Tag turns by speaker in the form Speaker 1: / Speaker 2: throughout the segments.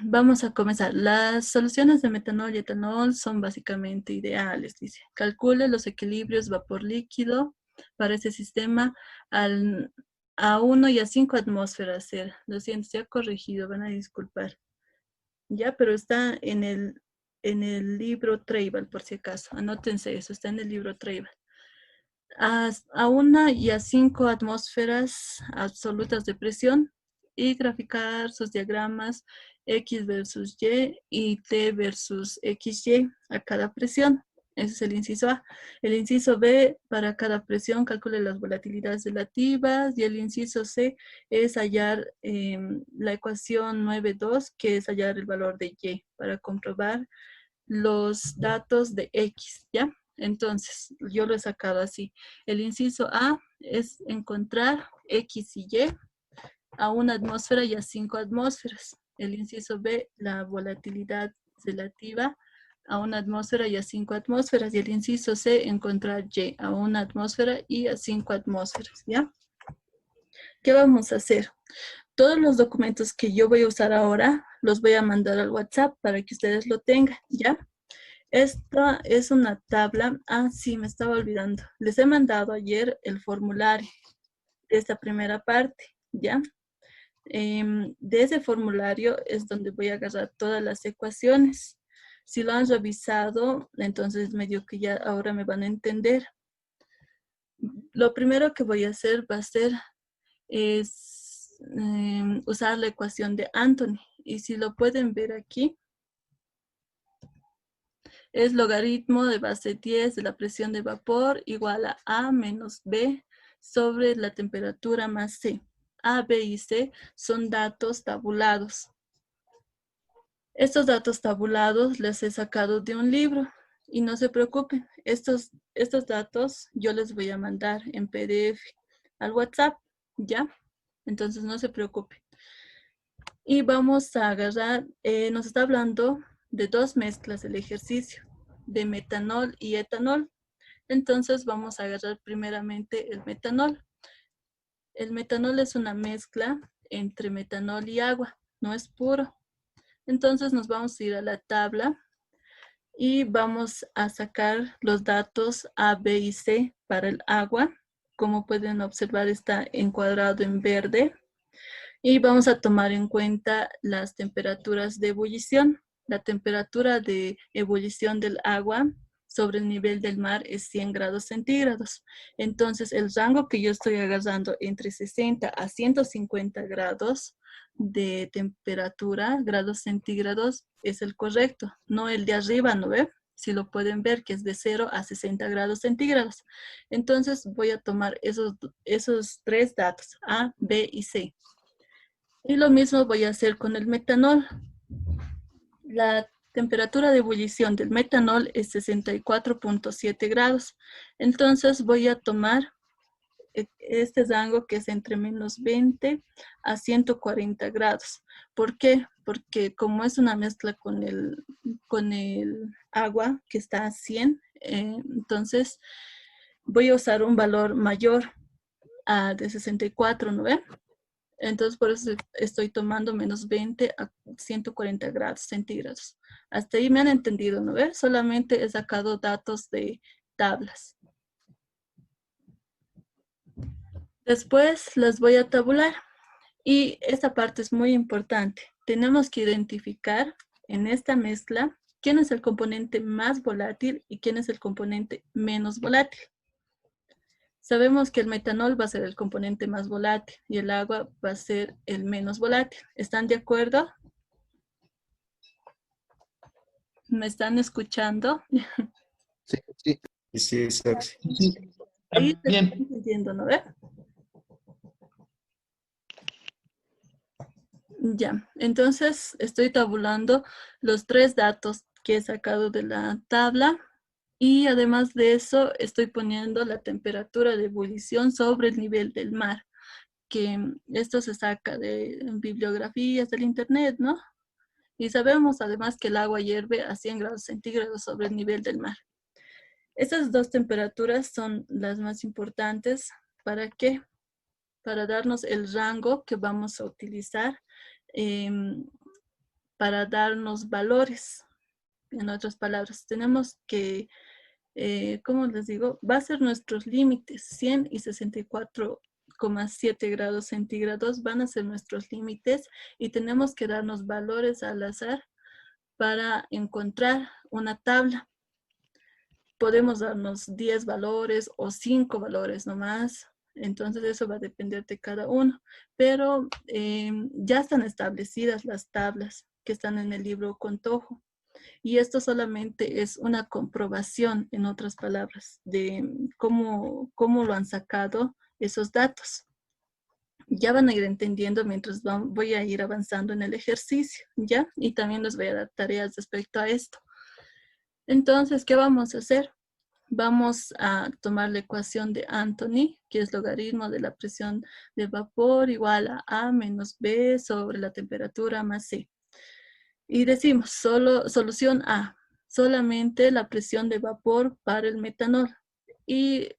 Speaker 1: vamos a comenzar. Las soluciones de metanol y etanol son básicamente ideales, dice. Calcule los equilibrios vapor líquido para este sistema a 1 y a 5 atmósferas. Lo siento, se ha corregido, van a disculpar. Ya, pero está en el libro Treibel, por si acaso. Anótense eso, está en el libro Treibel. A 1 y a 5 atmósferas absolutas de presión y graficar sus diagramas X versus y T versus XY a cada presión. Ese es el inciso A. El inciso B, para cada presión, calcule las volatilidades relativas. Y el inciso C es hallar la ecuación 9.2, que es hallar el valor de Y para comprobar los datos de X, ¿ya? Entonces, yo lo he sacado así. El inciso A es encontrar X y Y a 1 atmósfera y a 5 atmósferas. El inciso B, la volatilidad relativa a 1 atmósfera y a 5 atmósferas. Y el inciso C, encontrar Y a 1 atmósfera y a 5 atmósferas, ¿ya? ¿Qué vamos a hacer? Todos los documentos que yo voy a usar ahora los voy a mandar al WhatsApp para que ustedes lo tengan, ¿ya? Esta es una tabla. Ah, sí, me estaba olvidando. Les he mandado ayer el formulario de esta primera parte, ¿ya? De ese formulario es donde voy a agarrar todas las ecuaciones. Si lo han revisado, entonces medio que ya ahora me van a entender. Lo primero que voy a hacer es usar la ecuación de Anthony. Y si lo pueden ver aquí, es logaritmo de base 10 de la presión de vapor igual a menos B sobre la temperatura más C. A, B y C son datos tabulados. Estos datos tabulados les he sacado de un libro y no se preocupen, estos datos yo les voy a mandar en PDF al WhatsApp, ¿ya? Entonces no se preocupen. Y vamos a agarrar, nos está hablando de dos mezclas del ejercicio, de metanol y etanol. Entonces vamos a agarrar primeramente el metanol. El metanol es una mezcla entre metanol y agua, no es puro. Entonces nos vamos a ir a la tabla y vamos a sacar los datos A, B y C para el agua. Como pueden observar, está encuadrado en verde. Y vamos a tomar en cuenta las temperaturas de ebullición. La temperatura de ebullición del agua sobre el nivel del mar es 100 grados centígrados. Entonces, el rango que yo estoy agarrando entre 60 a 150 grados de temperatura, grados centígrados, es el correcto, no el de arriba, ¿no ve? Si lo pueden ver, que es de 0 a 60 grados centígrados. Entonces, voy a tomar esos tres datos, A, B y C. Y lo mismo voy a hacer con el metanol. La temperatura de ebullición del metanol es 64.7 grados. Entonces voy a tomar este rango que es entre menos 20 a 140 grados. ¿Por qué? Porque como es una mezcla con el agua que está a 100, entonces voy a usar un valor mayor de 64, ¿no ven? Entonces, por eso estoy tomando menos 20 a 140 grados centígrados. Hasta ahí me han entendido, ¿no ves? Solamente he sacado datos de tablas. Después las voy a tabular. Y esta parte es muy importante. Tenemos que identificar en esta mezcla quién es el componente más volátil y quién es el componente menos volátil. Sabemos que el metanol va a ser el componente más volátil y el agua va a ser el menos volátil. ¿Están de acuerdo? ¿Me están escuchando?
Speaker 2: Sí, sí.
Speaker 3: Sí, Soxy.
Speaker 2: Sí.
Speaker 1: Ahí se
Speaker 2: Bien.
Speaker 1: está entendiendo, ¿no ve? Ya, entonces estoy tabulando los tres datos que he sacado de la tabla y además de eso estoy poniendo la temperatura de ebullición sobre el nivel del mar, que esto se saca de bibliografías del internet, ¿no? Y sabemos además que el agua hierve a 100 grados centígrados sobre el nivel del mar. Estas dos temperaturas son las más importantes. ¿Para qué? Para darnos el rango que vamos a utilizar para darnos valores. En otras palabras, tenemos que, ¿cómo les digo? Va a ser nuestros límites, 100 y 64,7 grados centígrados van a ser nuestros límites y tenemos que darnos valores al azar para encontrar una tabla. Podemos darnos 10 valores o 5 valores nomás. Entonces eso va a depender de cada uno. Pero ya están establecidas las tablas que están en el libro Contojo. Y esto solamente es una comprobación, en otras palabras, de cómo lo han sacado esos datos. Ya van a ir entendiendo mientras voy a ir avanzando en el ejercicio, ¿ya? Y también les voy a dar tareas respecto a esto. Entonces, ¿qué vamos a hacer? Vamos a tomar la ecuación de Anthony, que es logaritmo de la presión de vapor igual a A menos B sobre la temperatura más C. Y decimos, solución A, solamente la presión de vapor para el metanol. Y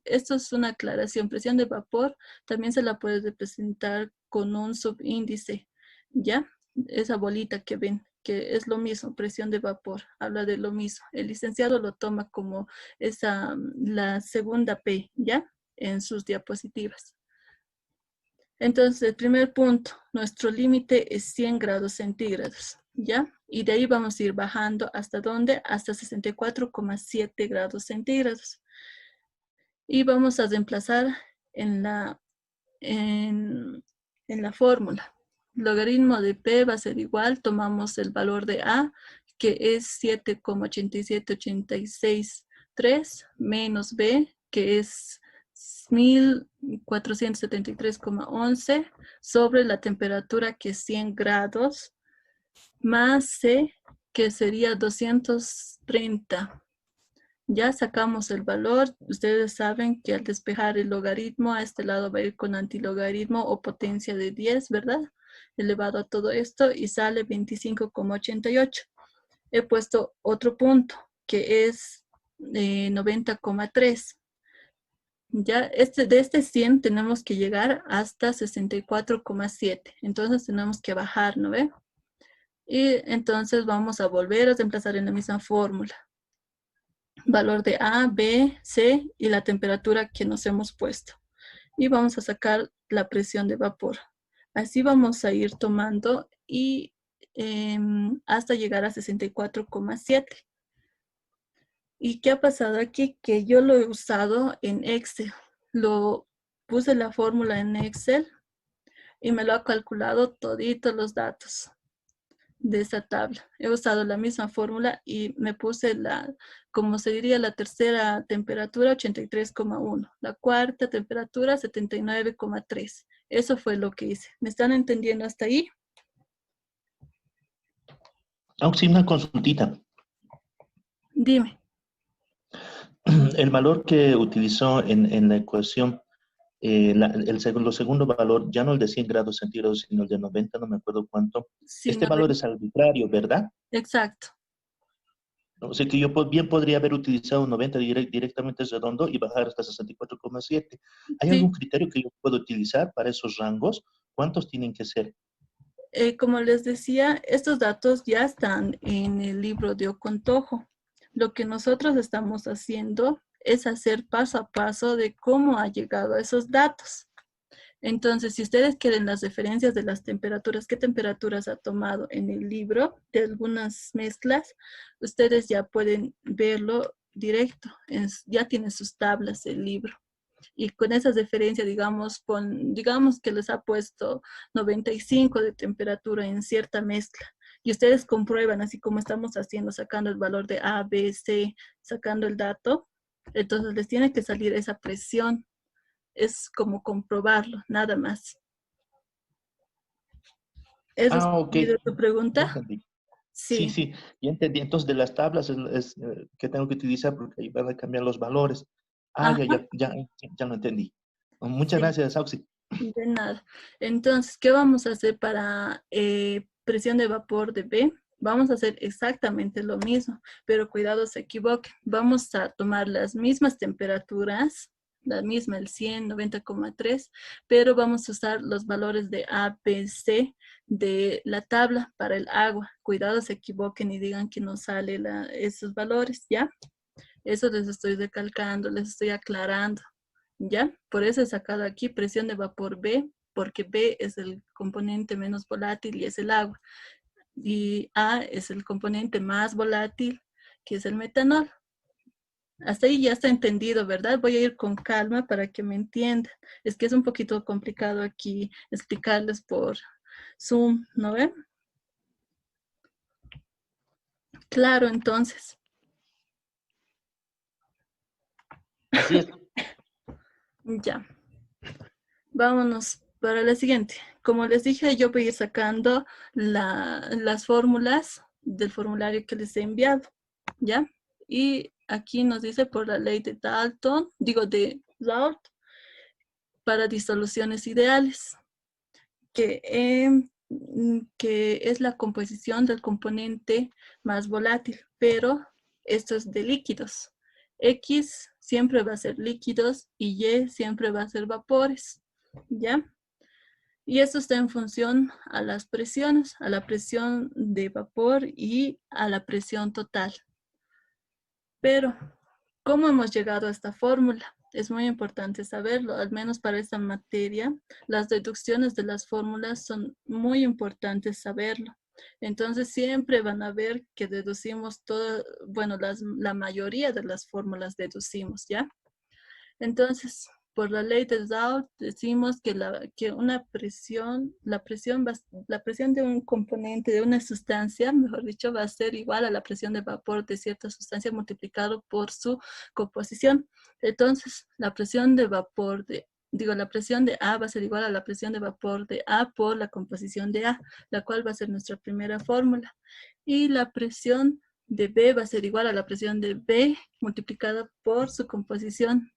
Speaker 1: esto es una aclaración, presión de vapor también se la puede representar con un subíndice, ¿ya? Esa bolita que ven, que es lo mismo, presión de vapor, habla de lo mismo. El licenciado lo toma como la segunda P, ¿ya? En sus diapositivas. Entonces, el primer punto, nuestro límite es 100 grados centígrados, ¿ya? Y de ahí vamos a ir bajando hasta ¿dónde? Hasta 64,7 grados centígrados. Y vamos a reemplazar en la fórmula. Logaritmo de P va a ser igual, tomamos el valor de A, que es 7,87863, menos B, que es 1473,11, sobre la temperatura, que es 100 grados, más C, que sería 230. Ya sacamos el valor. Ustedes saben que al despejar el logaritmo, a este lado va a ir con antilogaritmo o potencia de 10, ¿verdad? Elevado a todo esto y sale 25,88. He puesto otro punto, que es 90,3. Ya de este 100 tenemos que llegar hasta 64,7. Entonces tenemos que bajar, ¿no ve? Y entonces vamos a volver a reemplazar en la misma fórmula. Valor de A, B, C y la temperatura que nos hemos puesto. Y vamos a sacar la presión de vapor. Así vamos a ir tomando y hasta llegar a 64,7. ¿Y qué ha pasado aquí? Que yo lo he usado en Excel. Puse la fórmula en Excel y me lo ha calculado toditos los datos de esa tabla. He usado la misma fórmula y me puse como se diría, la tercera temperatura 83,1, la cuarta temperatura 79,3. Eso fue lo que hice. ¿Me están entendiendo hasta ahí?
Speaker 3: Aunque sí, una consultita.
Speaker 1: Dime.
Speaker 3: El valor que utilizó en la ecuación, el segundo valor, ya no el de 100 grados centígrados, sino el de 90, no me acuerdo cuánto.
Speaker 1: Sí,
Speaker 3: Este valor es arbitrario, ¿verdad?
Speaker 1: exacto.
Speaker 3: O sea que yo bien podría haber utilizado 90 directamente redondo y bajar hasta 64,7. ¿Hay
Speaker 1: Sí.
Speaker 3: algún criterio que yo pueda utilizar para esos rangos? ¿Cuántos tienen que ser?
Speaker 1: Como les decía, estos datos ya están en el libro de Ocontojo. Lo que nosotros estamos haciendo es hacer paso a paso de cómo ha llegado a esos datos. Entonces, si ustedes quieren las referencias de las temperaturas, qué temperaturas ha tomado en el libro de algunas mezclas, ustedes ya pueden verlo directo. Ya tiene sus tablas el libro. Y con esas referencias, digamos que les ha puesto 95 de temperatura en cierta mezcla. Y ustedes comprueban, así como estamos haciendo, sacando el valor de A, B, C, sacando el dato. Entonces les tiene que salir esa presión. Es como comprobarlo, nada más. ¿Es
Speaker 3: Ok.
Speaker 1: respondido tu
Speaker 3: Ya
Speaker 1: pregunta?
Speaker 3: entendí. Sí,
Speaker 1: Sí.
Speaker 3: sí, ya entendí. Entonces, de las tablas que tengo que utilizar porque ahí van a cambiar los valores.
Speaker 1: Ajá,
Speaker 3: Ya lo entendí. Muchas
Speaker 1: sí,
Speaker 3: gracias, Auxi.
Speaker 1: de nada. Entonces, ¿qué vamos a hacer para presión de vapor de B? Vamos a hacer exactamente lo mismo, pero cuidado se equivoquen. Vamos a tomar las mismas temperaturas, la misma, el 100, 90,3, pero vamos a usar los valores de A, B, C de la tabla para el agua. Cuidado, se equivoquen y digan que no sale esos valores, ¿ya? Eso les estoy recalcando, les estoy aclarando, ¿ya? Por eso he sacado aquí presión de vapor B, porque B es el componente menos volátil y es el agua. Y A es el componente más volátil, que es el metanol. Hasta ahí ya está entendido, ¿verdad? Voy a ir con calma para que me entiendan. Es que es un poquito complicado aquí explicarles por Zoom, ¿no ven? Claro, entonces.
Speaker 3: Así es.
Speaker 1: Ya. Vámonos para la siguiente. Como les dije, yo voy a ir sacando las fórmulas del formulario que les he enviado, ¿ya? Y aquí nos dice por la ley de Dalton, de Raoult, para disoluciones ideales, que es la composición del componente más volátil, pero esto es de líquidos. X siempre va a ser líquidos y Y siempre va a ser vapores, ¿ya? Y esto está en función a las presiones, a la presión de vapor y a la presión total. Pero, ¿cómo hemos llegado a esta fórmula? Es muy importante saberlo, al menos para esta materia. Las deducciones de las fórmulas son muy importantes saberlo. Entonces, siempre van a ver que deducimos la mayoría de las fórmulas deducimos, ¿ya? Entonces, por la ley de Raoult decimos que la presión de un componente, de una sustancia, mejor dicho, va a ser igual a la presión de vapor de cierta sustancia multiplicado por su composición. Entonces, la presión de A va a ser igual a la presión de vapor de A por la composición de A, la cual va a ser nuestra primera fórmula. Y la presión de B va a ser igual a la presión de B multiplicada por su composición,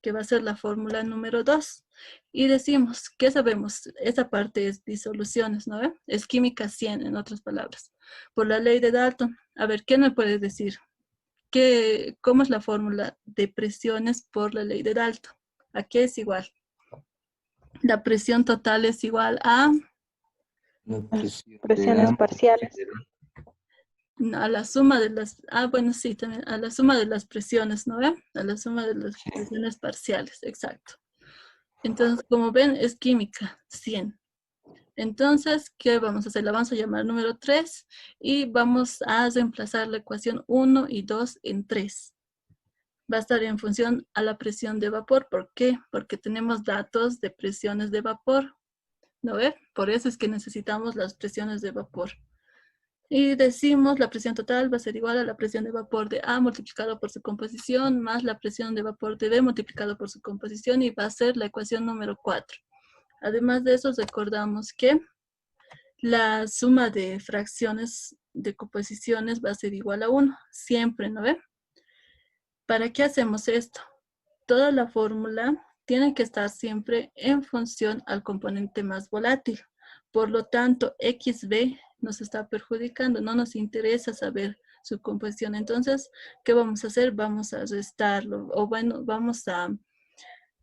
Speaker 1: que va a ser la fórmula número 2. Y decimos, ¿qué sabemos? Esa parte es disoluciones, ¿no? Es química 100, en otras palabras. Por la ley de Dalton. A ver, ¿qué me puedes decir? ¿Cómo es la fórmula de presiones por la ley de Dalton? ¿A qué es igual? La presión total es igual a...
Speaker 4: Presiones parciales.
Speaker 1: A la suma de las... bueno, sí, también a la suma de las presiones, ¿no? A la suma de las presiones parciales, exacto. Entonces, como ven, es química, 100. Entonces, ¿qué vamos a hacer? La vamos a llamar número 3 y vamos a reemplazar la ecuación 1 y 2 en 3. Va a estar en función a la presión de vapor. ¿Por qué? Porque tenemos datos de presiones de vapor, ¿no ve? Por eso es que necesitamos las presiones de vapor. Y decimos la presión total va a ser igual a la presión de vapor de A multiplicado por su composición más la presión de vapor de B multiplicado por su composición y va a ser la ecuación número 4. Además de eso, recordamos que la suma de fracciones de composiciones va a ser igual a 1, siempre, ¿no ve? ¿Para qué hacemos esto? Toda la fórmula tiene que estar siempre en función al componente más volátil. Por lo tanto, XB nos está perjudicando, no nos interesa saber su composición. Entonces, ¿qué vamos a hacer? Vamos a restarlo, o bueno, vamos a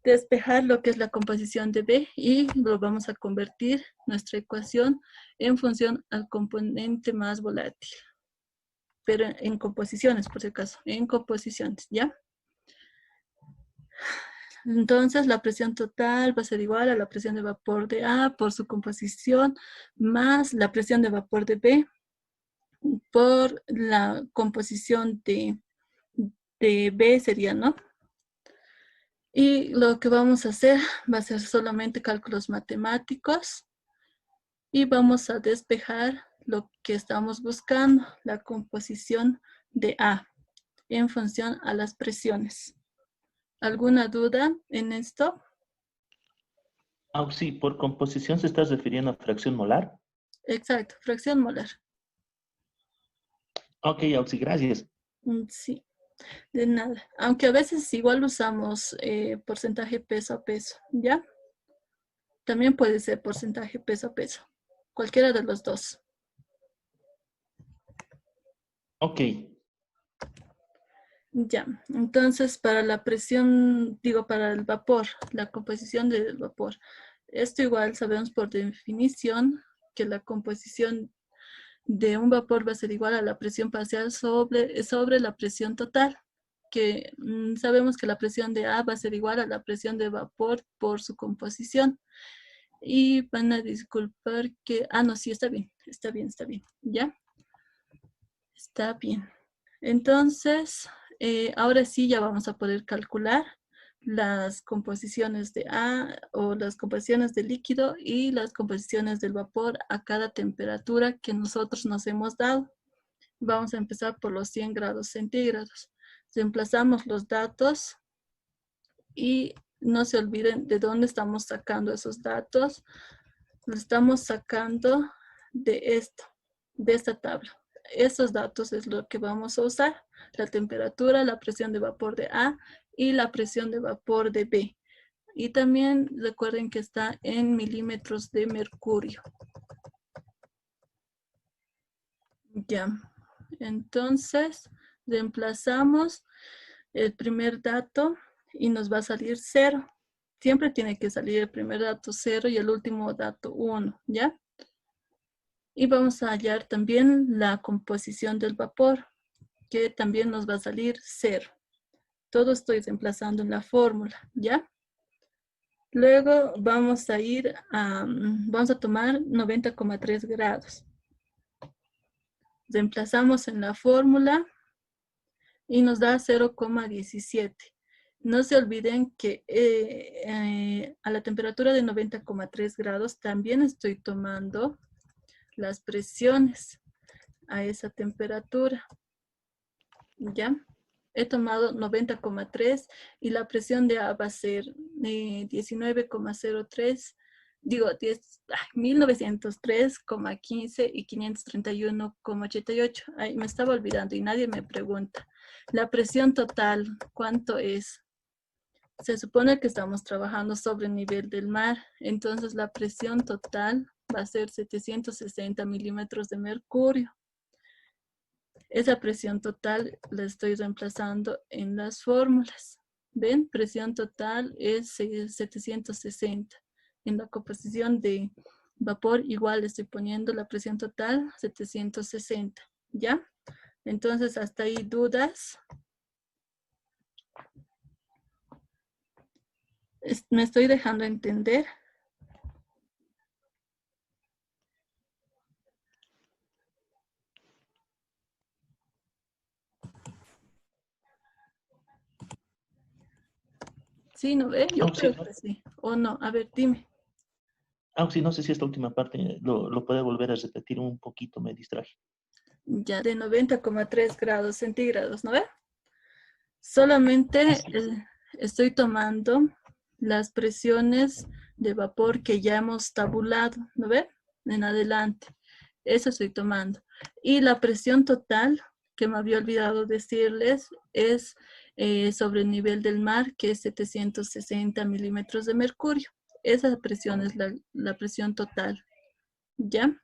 Speaker 1: despejar lo que es la composición de B y lo vamos a convertir nuestra ecuación en función al componente más volátil. Pero en composiciones, por si acaso, en composiciones, ¿ya? Entonces, la presión total va a ser igual a la presión de vapor de A por su composición más la presión de vapor de B por la composición de B sería, ¿no? Y lo que vamos a hacer va a ser solamente cálculos matemáticos y vamos a despejar lo que estamos buscando, la composición de A en función a las presiones. ¿Alguna duda en esto?
Speaker 3: Sí, por composición se está refiriendo a fracción molar.
Speaker 1: Exacto, fracción molar.
Speaker 3: Ok, Auxi, gracias.
Speaker 1: Sí, de nada. Aunque a veces igual usamos porcentaje peso a peso, ¿ya? También puede ser porcentaje peso a peso. Cualquiera de los dos.
Speaker 3: Ok.
Speaker 1: Ya, entonces para la presión, digo, para el vapor, la composición del vapor. Esto igual sabemos por definición que la composición de un vapor va a ser igual a la presión parcial sobre la presión total, que sabemos que la presión de A va a ser igual a la presión de vapor por su composición. Y van a disculpar que, no, sí, está bien, ¿ya? Está bien. Entonces, ahora sí ya vamos a poder calcular las composiciones de A o las composiciones del líquido y las composiciones del vapor a cada temperatura que nosotros nos hemos dado. Vamos a empezar por los 100 grados centígrados. Reemplazamos los datos y no se olviden de dónde estamos sacando esos datos. Los estamos sacando de esta tabla. Esos datos es lo que vamos a usar. La temperatura, la presión de vapor de A y la presión de vapor de B. Y también recuerden que está en milímetros de mercurio. Ya. Entonces, reemplazamos el primer dato y nos va a salir 0. Siempre tiene que salir el primer dato 0 y el último dato 1, ¿ya? Y vamos a hallar también la composición del vapor, que también nos va a salir 0. Todo estoy reemplazando en la fórmula, ¿ya? Luego vamos a vamos a tomar 90,3 grados. Reemplazamos en la fórmula y nos da 0,17. No se olviden que a la temperatura de 90,3 grados también estoy tomando las presiones a esa temperatura. ¿Ya? He tomado 90,3 y la presión de A va a ser 19,03, digo 1903,15 y 531,88. Ahí me estaba olvidando y nadie me pregunta. La presión total, ¿cuánto es? Se supone que estamos trabajando sobre el nivel del mar, entonces la presión total va a ser 760 milímetros de mercurio. Esa presión total la estoy reemplazando en las fórmulas. ¿Ven? Presión total es 760. En la composición de vapor igual estoy poniendo la presión total 760. ¿Ya? Entonces, hasta ahí dudas. ¿Me estoy dejando entender? Sí, ¿no ve? Yo creo que sí. O no, a ver, dime.
Speaker 3: Sí, no sé si esta última parte lo puede volver a repetir un poquito, me distraje.
Speaker 1: Ya de 90,3 grados centígrados, ¿no ve? Solamente estoy tomando las presiones de vapor que ya hemos tabulado, ¿no ve? En adelante. Eso estoy tomando. Y la presión total, que me había olvidado decirles, es sobre el nivel del mar, que es 760 milímetros de mercurio. Esa presión es la presión total. ¿Ya?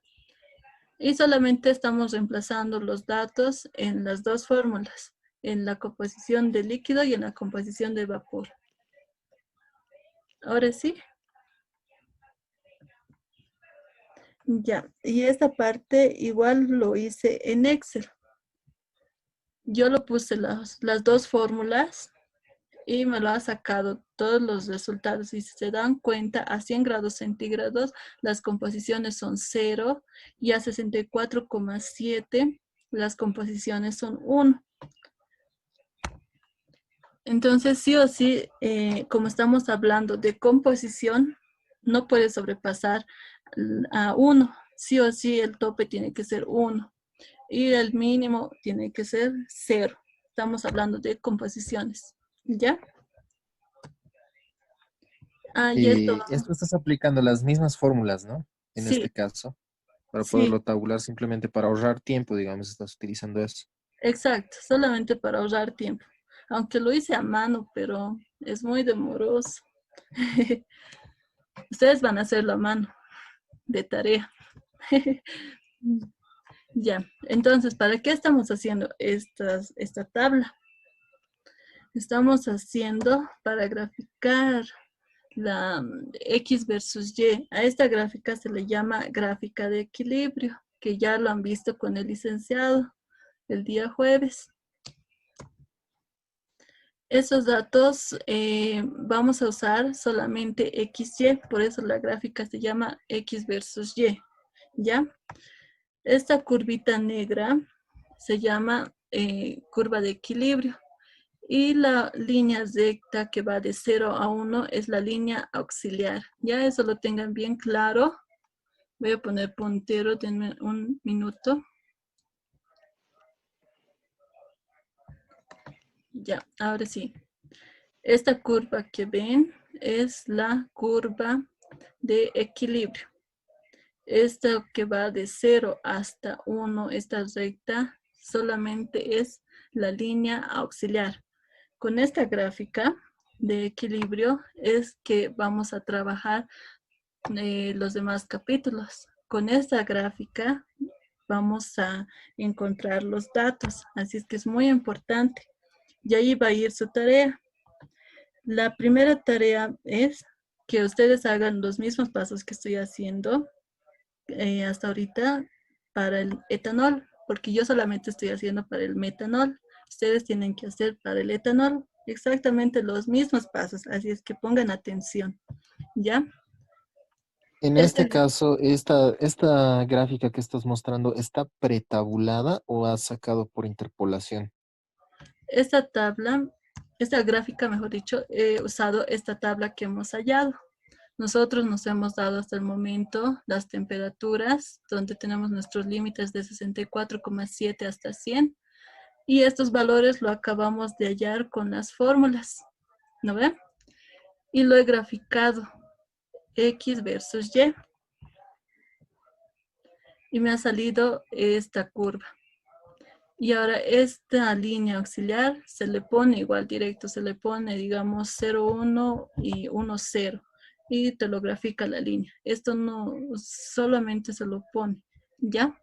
Speaker 1: Y solamente estamos reemplazando los datos en las dos fórmulas, en la composición de líquido y en la composición de vapor. Ahora sí. Ya, y esta parte igual lo hice en Excel. Yo lo puse las dos fórmulas y me lo ha sacado todos los resultados. Y si se dan cuenta, a 100 grados centígrados las composiciones son 0 y a 64,7 las composiciones son 1. Entonces, sí o sí, como estamos hablando de composición, no puede sobrepasar a 1. Sí o sí, el tope tiene que ser 1. Y el mínimo tiene que ser 0. Estamos hablando de composiciones. ¿Ya? Y esto,
Speaker 2: Y esto estás aplicando las mismas fórmulas, ¿no? En
Speaker 1: sí,
Speaker 2: este caso, para
Speaker 1: sí,
Speaker 2: poderlo tabular simplemente para ahorrar tiempo, digamos, estás utilizando eso.
Speaker 1: exacto. Solamente para ahorrar tiempo. Aunque lo hice a mano, pero es muy demoroso. Ustedes van a hacerlo a mano, de tarea. Ya, entonces, ¿para qué estamos haciendo esta tabla? Estamos haciendo para graficar la X versus Y. A esta gráfica se le llama gráfica de equilibrio, que ya lo han visto con el licenciado el día jueves. Esos datos vamos a usar solamente XY, por eso la gráfica se llama X versus Y, ¿ya? Esta curvita negra se llama curva de equilibrio y la línea recta que va de 0 a 1 es la línea auxiliar. Ya eso lo tengan bien claro. Voy a poner puntero, denme un minuto. Ya, ahora sí. Esta curva que ven es la curva de equilibrio. Esta que va de 0 hasta 1, esta recta, solamente es la línea auxiliar. Con esta gráfica de equilibrio es que vamos a trabajar los demás capítulos. Con esta gráfica vamos a encontrar los datos, así es que es muy importante. Y ahí va a ir su tarea. La primera tarea es que ustedes hagan los mismos pasos que estoy haciendo hasta ahorita para el etanol, porque yo solamente estoy haciendo para el metanol. Ustedes tienen que hacer para el etanol exactamente los mismos pasos, así es que pongan atención, ¿ya?
Speaker 2: En este caso, esta gráfica que estás mostrando, ¿está pretabulada o has sacado por interpolación?
Speaker 1: Esta tabla, esta gráfica, mejor dicho, he usado esta tabla que hemos hallado. Nosotros nos hemos dado hasta el momento las temperaturas, donde tenemos nuestros límites de 64,7 hasta 100. Y estos valores lo acabamos de hallar con las fórmulas, ¿no ven? Y lo he graficado, X versus Y. Y me ha salido esta curva. Y ahora esta línea auxiliar se le pone igual directo, se le pone, digamos, 0, 1 y 1, 0. Y te lo grafica la línea. Esto no, solamente se lo pone, ¿ya?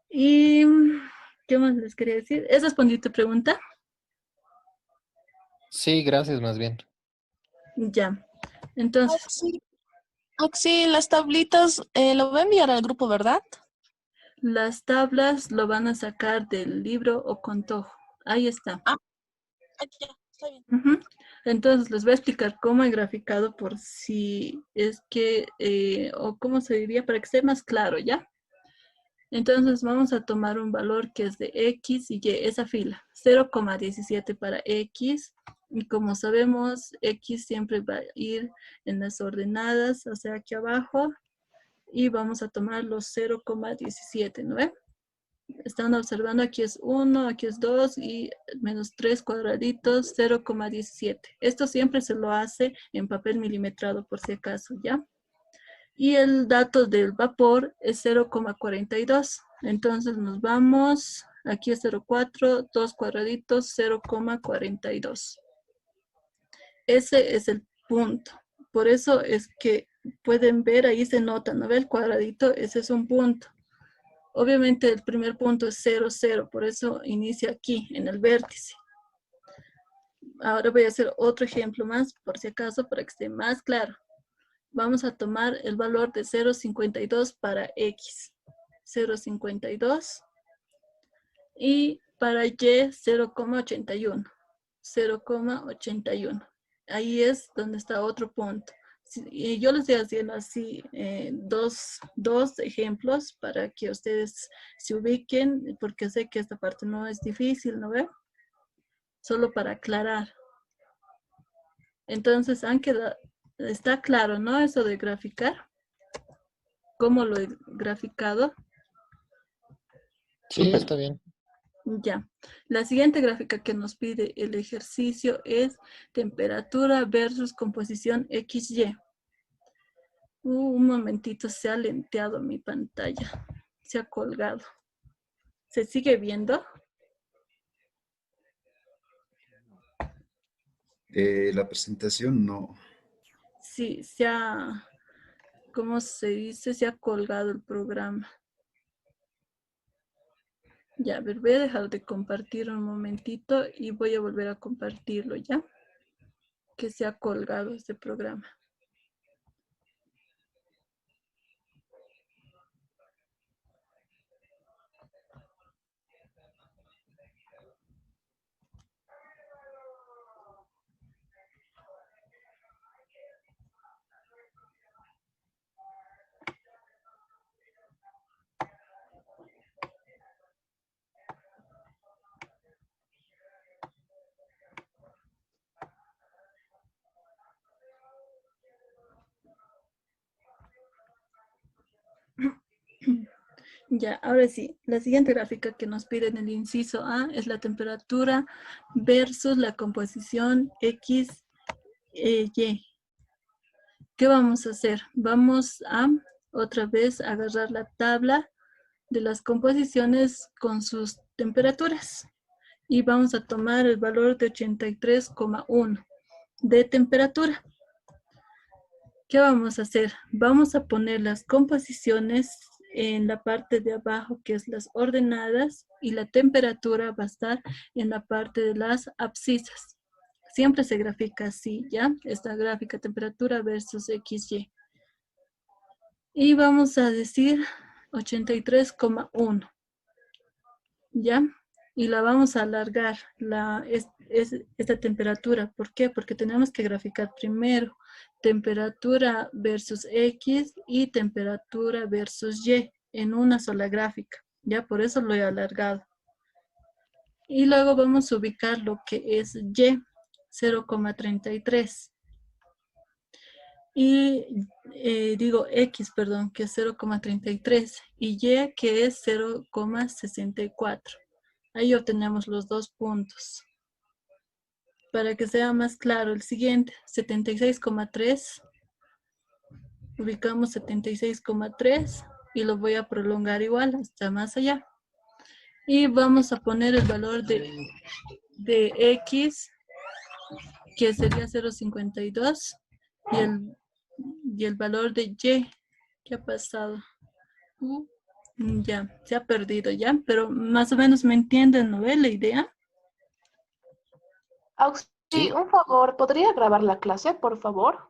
Speaker 1: Y, ¿qué más les quería decir? ¿Es respondí tu pregunta?
Speaker 2: Sí, gracias, más bien.
Speaker 1: Ya. Entonces,
Speaker 4: Oxy, las tablitas lo voy a enviar al grupo, ¿verdad?
Speaker 1: las tablas lo van a sacar del libro o contojo. Ahí está.
Speaker 4: Aquí ya, está bien.
Speaker 1: Ujú. Entonces les voy a explicar cómo he graficado por si es que, o cómo se diría para que sea más claro, ¿ya? Entonces vamos a tomar un valor que es de X y Y, esa fila, 0,17 para X. Y como sabemos, X siempre va a ir en las ordenadas, o sea, aquí abajo. Y vamos a tomar los 0,17, ¿no ve? Están observando, aquí es 1, aquí es 2 y menos 3 cuadraditos, 0,17. Esto siempre se lo hace en papel milimetrado por si acaso, ¿ya? Y el dato del vapor es 0,42. Entonces nos vamos, aquí es 0,4, 2 cuadraditos, 0,42. Ese es el punto. Por eso es que pueden ver, ahí se nota, ¿no ve el cuadradito? Ese es un punto. Obviamente el primer punto es 0, 0, por eso inicia aquí, en el vértice. Ahora voy a hacer otro ejemplo más, por si acaso, para que esté más claro. Vamos a tomar el valor de 0,52 para X. 0,52. Y para Y, 0,81. 0,81. Ahí es donde está otro punto. Y yo les estoy haciendo así dos ejemplos para que ustedes se ubiquen, porque sé que esta parte no es difícil, ¿no ve? Solo para aclarar. Entonces, está claro, ¿no? Eso de graficar. ¿Cómo lo he graficado?
Speaker 2: Sí, está bien.
Speaker 1: Ya. La siguiente gráfica que nos pide el ejercicio es temperatura versus composición XY. Un momentito, se ha lenteado mi pantalla. Se ha colgado. ¿Se sigue viendo?
Speaker 5: La presentación no.
Speaker 1: Sí, ¿cómo se dice? Se ha colgado el programa. Ya, a ver, voy a dejar de compartir un momentito y voy a volver a compartirlo ya. Que se ha colgado este programa. Ya, ahora sí, la siguiente gráfica que nos pide en el inciso A es la temperatura versus la composición X, Y. ¿Qué vamos a hacer? Vamos a otra vez agarrar la tabla de las composiciones con sus temperaturas y vamos a tomar el valor de 83,1 de temperatura. ¿Qué vamos a hacer? Vamos a poner las composiciones en la parte de abajo, que es las ordenadas, y la temperatura va a estar en la parte de las abscisas. Siempre se grafica así, ¿ya? Esta gráfica temperatura versus XY. Y vamos a decir 83,1, ¿ya? Y la vamos a alargar, esta temperatura. ¿Por qué? Porque tenemos que graficar primero temperatura versus X y temperatura versus Y en una sola gráfica. Ya, por eso lo he alargado. Y luego vamos a ubicar lo que es Y, 0,33. Y digo X, perdón, que es 0,33. Y Y, que es 0,64. Ahí obtenemos los dos puntos. Para que sea más claro, el siguiente, 76,3. Ubicamos 76,3 y lo voy a prolongar igual hasta más allá. Y vamos a poner el valor de X, que sería 0,52, y el valor de Y. ¿Qué ha pasado? Ya, se ha perdido ya, pero más o menos me entienden, ¿no ve la idea?
Speaker 4: Sí, un favor, ¿podría grabar la clase, por favor?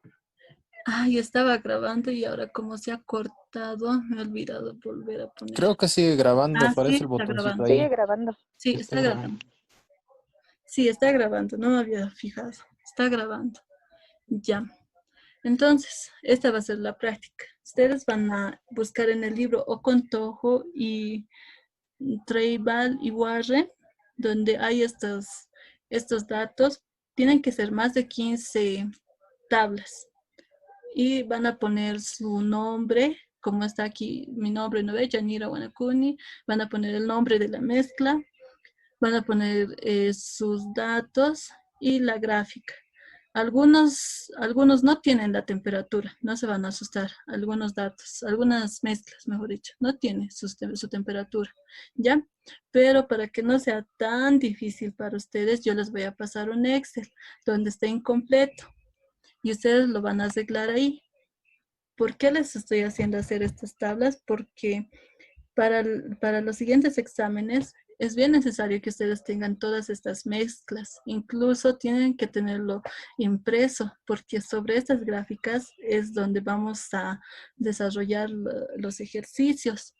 Speaker 1: Ay, estaba grabando y ahora como se ha cortado, me he olvidado volver a poner.
Speaker 2: Creo que sigue grabando,
Speaker 1: Ah, sí,
Speaker 2: aparece el
Speaker 1: está
Speaker 2: botoncito
Speaker 1: grabando.
Speaker 2: ahí.
Speaker 6: Sigue grabando.
Speaker 1: Sí,
Speaker 2: Está
Speaker 1: está
Speaker 2: grabando.
Speaker 1: grabando. Sí, está grabando, no me había fijado. Está grabando. Ya. Entonces, esta va a ser la práctica. Ustedes van a buscar en el libro Ocontojo y Treibal y Warren, donde hay estos datos. Tienen que ser más de 15 tablas. Y van a poner su nombre, como está aquí mi nombre, ¿no ve? Yanira Wanakuni. Van a poner el nombre de la mezcla. Van a poner sus datos y la gráfica. Algunos no tienen la temperatura, no se van a asustar. Algunos datos, algunas mezclas, mejor dicho, no tiene su temperatura, ¿ya? Pero para que no sea tan difícil para ustedes, yo les voy a pasar un Excel donde está incompleto y ustedes lo van a arreglar ahí. ¿Por qué les estoy haciendo hacer estas tablas? Porque para los siguientes exámenes es bien necesario que ustedes tengan todas estas mezclas. Incluso tienen que tenerlo impreso, porque sobre estas gráficas es donde vamos a desarrollar los ejercicios.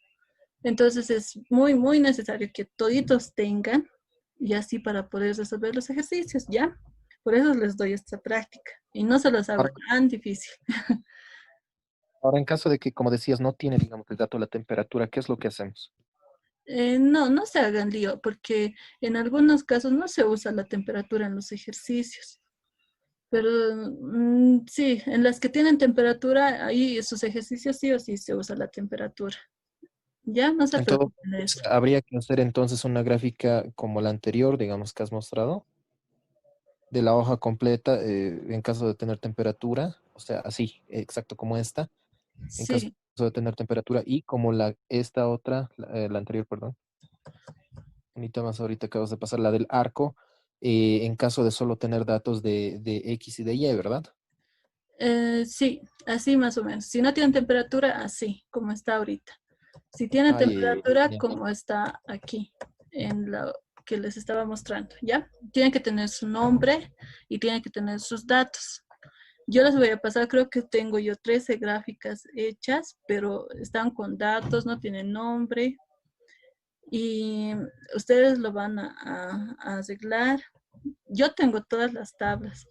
Speaker 1: Entonces es muy, muy necesario que toditos tengan, y así para poder resolver los ejercicios, ¿ya? Por eso les doy esta práctica y no se los hago
Speaker 2: Ahora,
Speaker 1: tan difícil.
Speaker 2: ahora, en caso de que, como decías, no tiene, digamos, el dato de la temperatura, ¿qué es lo que hacemos?
Speaker 1: No se hagan lío, porque en algunos casos no se usa la temperatura en los ejercicios. Pero sí, en las que tienen temperatura, ahí sus ejercicios sí o sí se usa la temperatura. Ya no se
Speaker 2: En todo,
Speaker 1: preocupen de eso.
Speaker 2: habría que hacer entonces una gráfica como la anterior, digamos, que has mostrado, de la hoja completa, en caso de tener temperatura, o sea, así, exacto como esta, en caso
Speaker 1: Sí,
Speaker 2: de tener temperatura, y como esta otra, la anterior, perdón, bonita más ahorita acabas de pasar, la del arco, en caso de solo tener datos de X y de Y, ¿verdad?
Speaker 1: sí, así más o menos. Si no tienen temperatura, así, como está ahorita. Si tienen
Speaker 2: Ah,
Speaker 1: temperatura,
Speaker 2: ya.
Speaker 1: como está aquí. en lo que les estaba mostrando, ¿ya? Tienen que tener su nombre y tienen que tener sus datos. Yo les voy a pasar, creo que tengo yo 13 gráficas hechas, pero están con datos, no tienen nombre. Y ustedes lo van a arreglar. Yo tengo todas las tablas.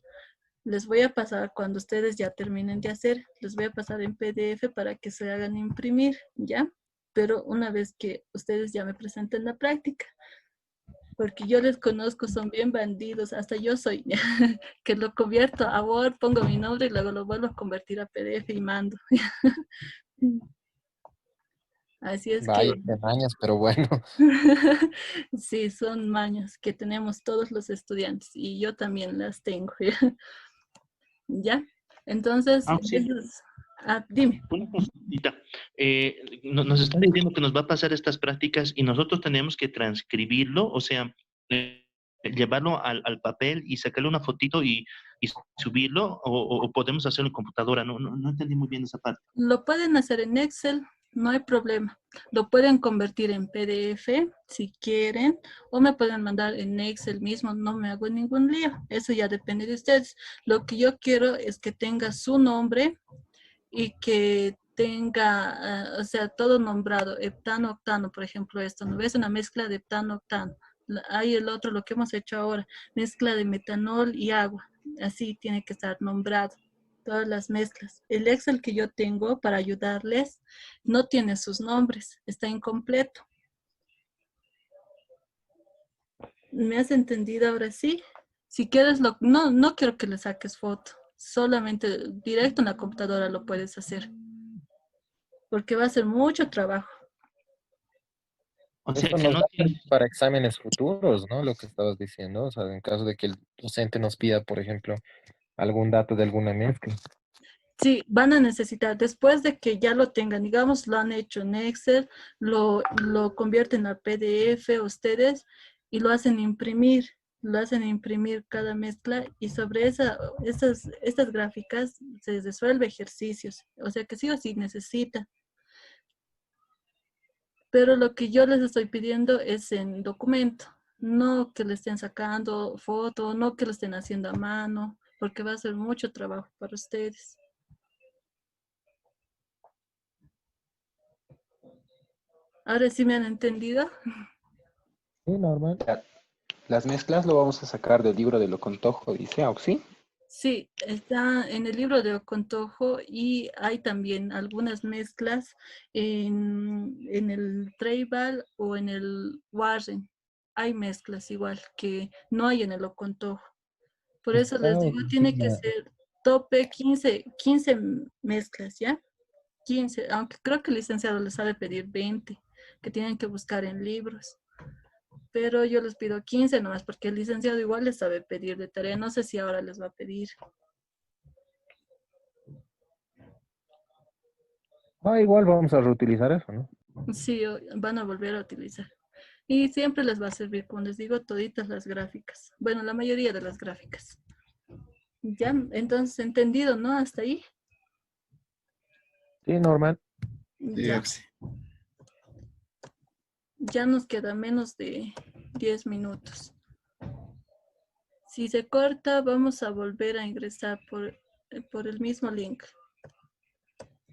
Speaker 1: Les voy a pasar cuando ustedes ya terminen de hacer, les voy a pasar en PDF para que se hagan imprimir, ¿ya? Pero una vez que ustedes ya me presenten la práctica, porque yo les conozco, son bien bandidos, hasta yo soy, que lo convierto a Word, pongo mi nombre y luego lo vuelvo a convertir a PDF y mando. Así es
Speaker 2: Vaya,
Speaker 1: que
Speaker 2: qué mañas, pero bueno.
Speaker 1: sí, son mañas que tenemos todos los estudiantes y yo también las tengo. ¿Ya? Entonces,
Speaker 3: Ah, sí.
Speaker 1: dime.
Speaker 3: Una consultita. Nos está diciendo que nos va a pasar estas prácticas y nosotros tenemos que transcribirlo, o sea, llevarlo al papel y sacarle una fotito y subirlo, o podemos hacerlo en computadora. No entendí muy bien esa parte.
Speaker 1: Lo pueden hacer en Excel, no hay problema. Lo pueden convertir en PDF si quieren, o me pueden mandar en Excel mismo, no me hago ningún lío. Eso ya depende de ustedes. Lo que yo quiero es que tenga su nombre y que tenga, o sea, todo nombrado, heptano, octano, por ejemplo, esto, ¿no ves? Una mezcla de heptano, octano. Hay el otro, lo que hemos hecho ahora, mezcla de metanol y agua. Así tiene que estar nombrado, todas las mezclas. El Excel que yo tengo para ayudarles no tiene sus nombres, está incompleto. ¿Me has entendido ahora sí? Si quieres, no quiero que le saques foto, solamente directo en la computadora lo puedes hacer, porque va a ser mucho trabajo.
Speaker 3: O sea,
Speaker 2: Esto
Speaker 3: que
Speaker 2: nos
Speaker 3: no
Speaker 2: va a
Speaker 3: tiene...
Speaker 2: servir para exámenes futuros, ¿no? Lo que estabas diciendo, o sea, en caso de que el docente nos pida, por ejemplo, algún dato de alguna mezcla.
Speaker 1: Sí, van a necesitar, después de que ya lo tengan, digamos, lo han hecho en Excel, lo convierten a PDF ustedes y lo hacen imprimir cada mezcla y sobre estas gráficas se resuelve ejercicios, o sea que sí o sí necesitan. Pero lo que yo les estoy pidiendo es en documento, no que le estén sacando foto, no que lo estén haciendo a mano, porque va a ser mucho trabajo para ustedes. Ahora sí me han entendido.
Speaker 2: Sí, normal.
Speaker 6: Las mezclas lo vamos a sacar del libro de Locontojo, dice Auxi.
Speaker 1: Sí, está en el libro de Ocontojo y hay también algunas mezclas en el Treibal o en el Warren. Hay mezclas igual que no hay en el Ocontojo. Por eso les
Speaker 2: Claro,
Speaker 1: digo,
Speaker 2: sí,
Speaker 1: tiene que ser tope 15 mezclas, ¿ya? 15, aunque creo que el licenciado les sabe pedir 20, que tienen que buscar en libros. Pero yo les pido 15 nomás, porque el licenciado igual les sabe pedir de tarea. No sé si ahora les va a pedir.
Speaker 2: igual vamos a reutilizar eso, ¿no?
Speaker 1: Sí, van a volver a utilizar. Y siempre les va a servir, como les digo, toditas las gráficas. Bueno, la mayoría de las gráficas. Ya, entonces, entendido, ¿no? Hasta ahí.
Speaker 2: Sí, normal.
Speaker 5: Sí,
Speaker 1: Ya,
Speaker 5: Oxy.
Speaker 1: ya nos queda menos de 10 minutos. Si se corta, vamos a volver a ingresar por el mismo link.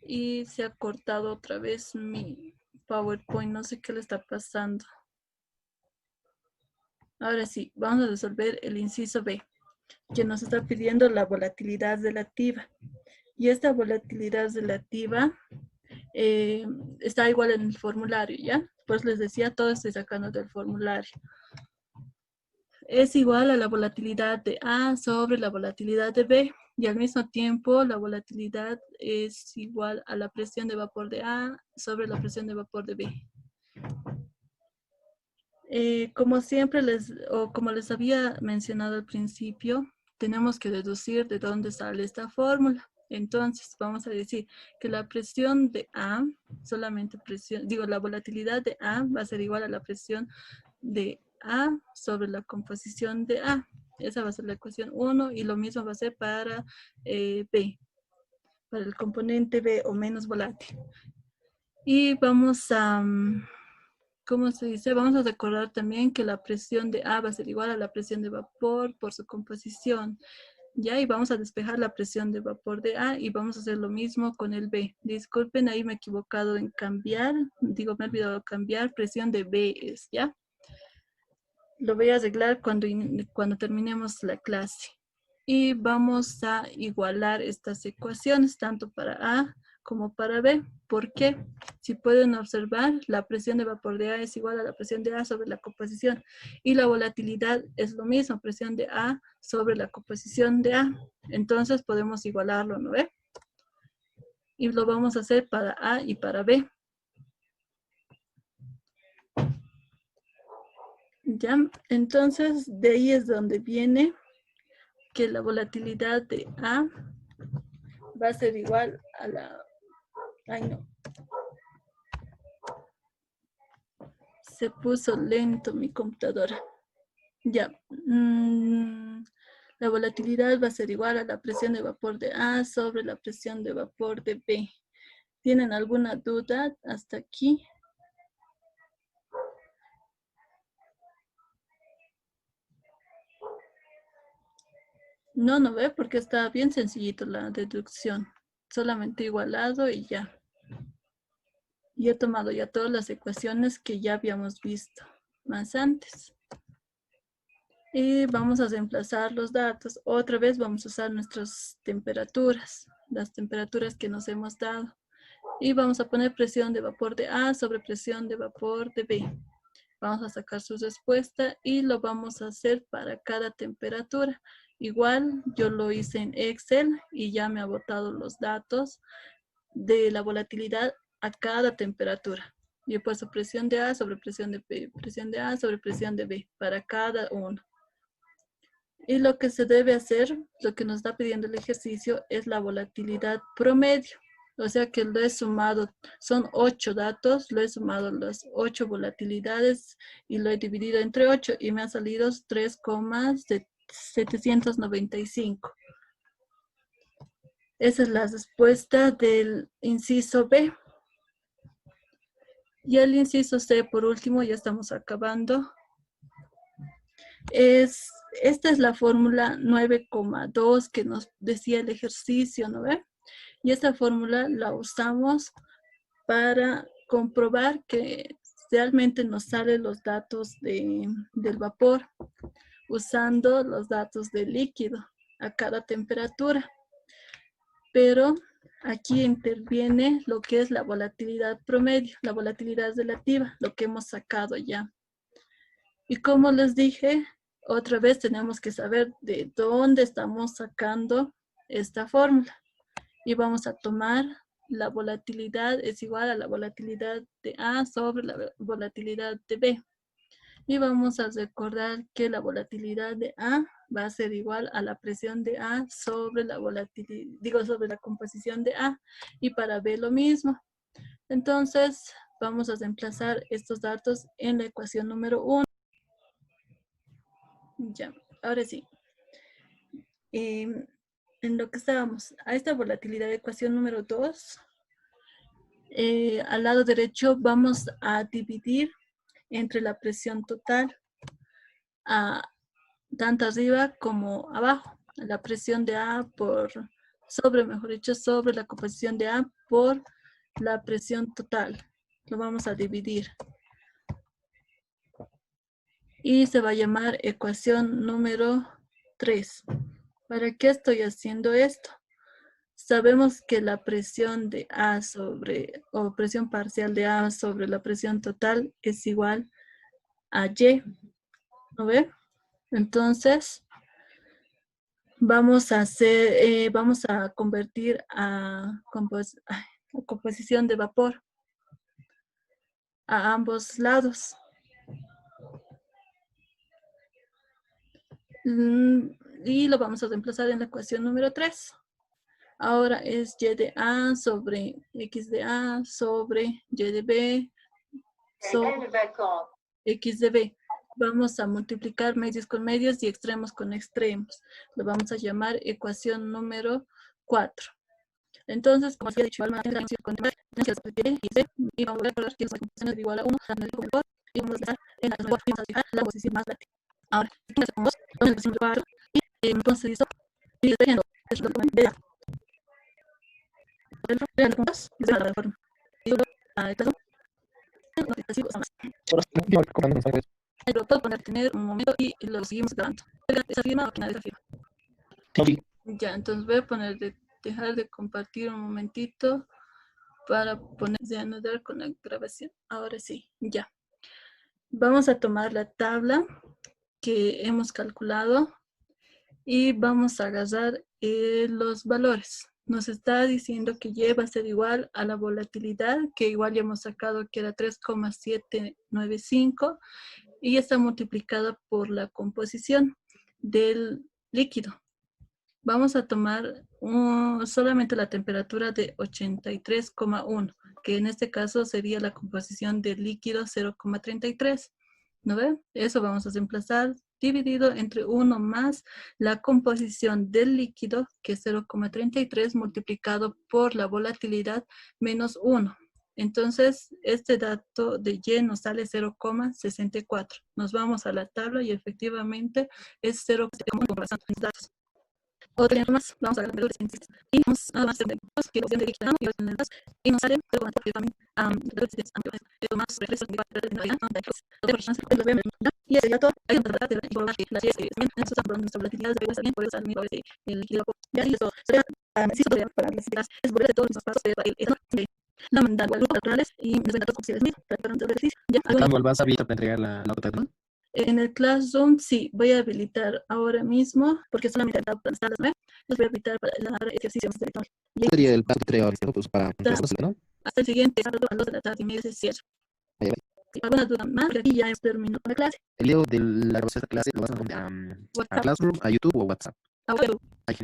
Speaker 1: Y se ha cortado otra vez mi PowerPoint, no sé qué le está pasando. Ahora sí, vamos a resolver el inciso B, que nos está pidiendo la volatilidad relativa. Y esta volatilidad relativa está igual en el formulario, ¿ya? Pues les decía, todo estoy sacando del formulario. Es igual a la volatilidad de A sobre la volatilidad de B. Y al mismo tiempo, la volatilidad es igual a la presión de vapor de A sobre la presión de vapor de B. Como siempre como les había mencionado al principio, tenemos que deducir de dónde sale esta fórmula. Entonces, vamos a decir que la presión de A, solamente presión, digo, la volatilidad de A va a ser igual a la presión de A sobre la composición de A. Esa va a ser la ecuación 1 y lo mismo va a ser para B, para el componente B o menos volátil. Y vamos a ¿cómo se dice? Vamos a recordar también que la presión de A va a ser igual a la presión de vapor por su composición. Ya, y vamos a despejar la presión de vapor de A y vamos a hacer lo mismo con el B. Disculpen, ahí me he equivocado en cambiar. Digo, me he olvidado cambiar. Presión de B es, ¿ya? Lo voy a arreglar cuando terminemos la clase. Y vamos a igualar estas ecuaciones, tanto para A como para B. ¿Por qué? Si pueden observar, la presión de vapor de A es igual a la presión de A sobre la composición. Y la volatilidad es lo mismo, presión de A sobre la composición de A. Entonces podemos igualarlo, ¿no ve? Y lo vamos a hacer para A y para B. Ya, entonces de ahí es donde viene que la volatilidad de A va a ser igual a la... Ay, no. Se puso lento mi computadora. Ya. La volatilidad va a ser igual a la presión de vapor de A sobre la presión de vapor de B. ¿Tienen alguna duda hasta aquí? No, no ve, porque está bien sencillito la deducción. Solamente igualado y ya. Y he tomado ya todas las ecuaciones que ya habíamos visto más antes. Y vamos a reemplazar los datos. Otra vez vamos a usar nuestras temperaturas, las temperaturas que nos hemos dado. Y vamos a poner presión de vapor de A sobre presión de vapor de B. Vamos a sacar su respuesta y lo vamos a hacer para cada temperatura. Igual yo lo hice en Excel y ya me ha botado los datos de la volatilidad a cada temperatura. Yo he puesto presión de A sobre presión de B, presión de A sobre presión de B para cada uno. Y lo que se debe hacer, lo que nos está pidiendo el ejercicio, es la volatilidad promedio. O sea que lo he sumado, son 8 datos, lo he sumado las 8 volatilidades y lo he dividido entre 8 y me ha salido 3,795. Esa es la respuesta del inciso B. Y el inciso C, por último, ya estamos acabando. Esta es la fórmula 9,2 que nos decía el ejercicio, ¿no ve? Y esta fórmula la usamos para comprobar que realmente nos salen los datos del vapor usando los datos del líquido a cada temperatura. Pero aquí interviene lo que es la volatilidad promedio, la volatilidad relativa, lo que hemos sacado ya. Y como les dije, otra vez tenemos que saber de dónde estamos sacando esta fórmula. Y vamos a tomar la volatilidad es igual a la volatilidad de A sobre la volatilidad de B. Y vamos a recordar que la volatilidad de A va a ser igual a la presión de A sobre la volatilidad, sobre la composición de A. Y para B lo mismo. Entonces, vamos a reemplazar estos datos en la ecuación número 1. Ya, ahora sí. En lo que estábamos, a esta volatilidad de ecuación número 2, al lado derecho vamos a dividir entre la presión total, tanto arriba como abajo. La presión de A sobre la composición de A por la presión total. Lo vamos a dividir. Y se va a llamar ecuación número 3. ¿Para qué estoy haciendo esto? Sabemos que la presión de A o presión parcial de A sobre la presión total es igual a Y. ¿No ve? Entonces, vamos a convertir a composición de vapor a ambos lados. Y lo vamos a reemplazar en la ecuación número 3. Ahora es Y de A sobre X de A sobre Y de B sobre X de B. Vamos a multiplicar medios con medios y extremos con extremos. Lo vamos a llamar ecuación número 4. Entonces, como había dicho, y vamos a recordar que es igual a 1, y vamos a estar en la vamos a fijar la posición más láctea. Ahora, con vos, con el posición 4, y entonces listo, y estoy viendo, es lo que de la de puntos, y de la forma. Y luego, así más. Lo puedo poner tener un momento y lo seguimos grabando. Esa firma o que nadie la firma. Ya, entonces voy a poner dejar de compartir un momentito para poner de anudar con la grabación. Ahora sí, ya. Vamos a tomar la tabla que hemos calculado y vamos a agarrar los valores. Nos está diciendo que Y va a ser igual a la volatilidad, que igual ya hemos sacado que era 3,795 y está multiplicada por la composición del líquido. Vamos a tomar solamente la temperatura de 83,1, que en este caso sería la composición del líquido 0,33. ¿No ve? Eso vamos a reemplazar dividido entre 1 más la composición del líquido, que es 0,33, multiplicado por la volatilidad menos 1. Entonces, este dato de Y nos sale 0,64. Nos vamos a la tabla y efectivamente es 0,64 con relación a los datos. Otra más, vamos a ver los y vamos a hacer de dos que de líquido y nos sale pero con más refrescos de y sería todo hay una parte de la información las es bien en sus nuestra volatilidad debe estar bien por eso al nivel de el líquido ya y eso sería sí para las ideas es volver de todos los pasos de la mandar los naturales y nos ven datos posibles para el ejercicio ya
Speaker 2: ¿Vas a habilitar para entregar la otra tabla?
Speaker 1: En el Classroom, sí, voy a habilitar ahora mismo, porque solamente he dado las tablas, ¿no? Los voy a habilitar para el ejercicio más directo.
Speaker 2: Sería el paso de 3 horas, pues para ¿no?
Speaker 1: Hasta el siguiente sábado a las 2 de la tarde y media se cierra. Si alguna duda más, aquí ya terminó la clase.
Speaker 2: El video de la grabación de esta clase lo vas a mandar a Classroom, a YouTube o WhatsApp.
Speaker 1: A web.
Speaker 2: Ahí.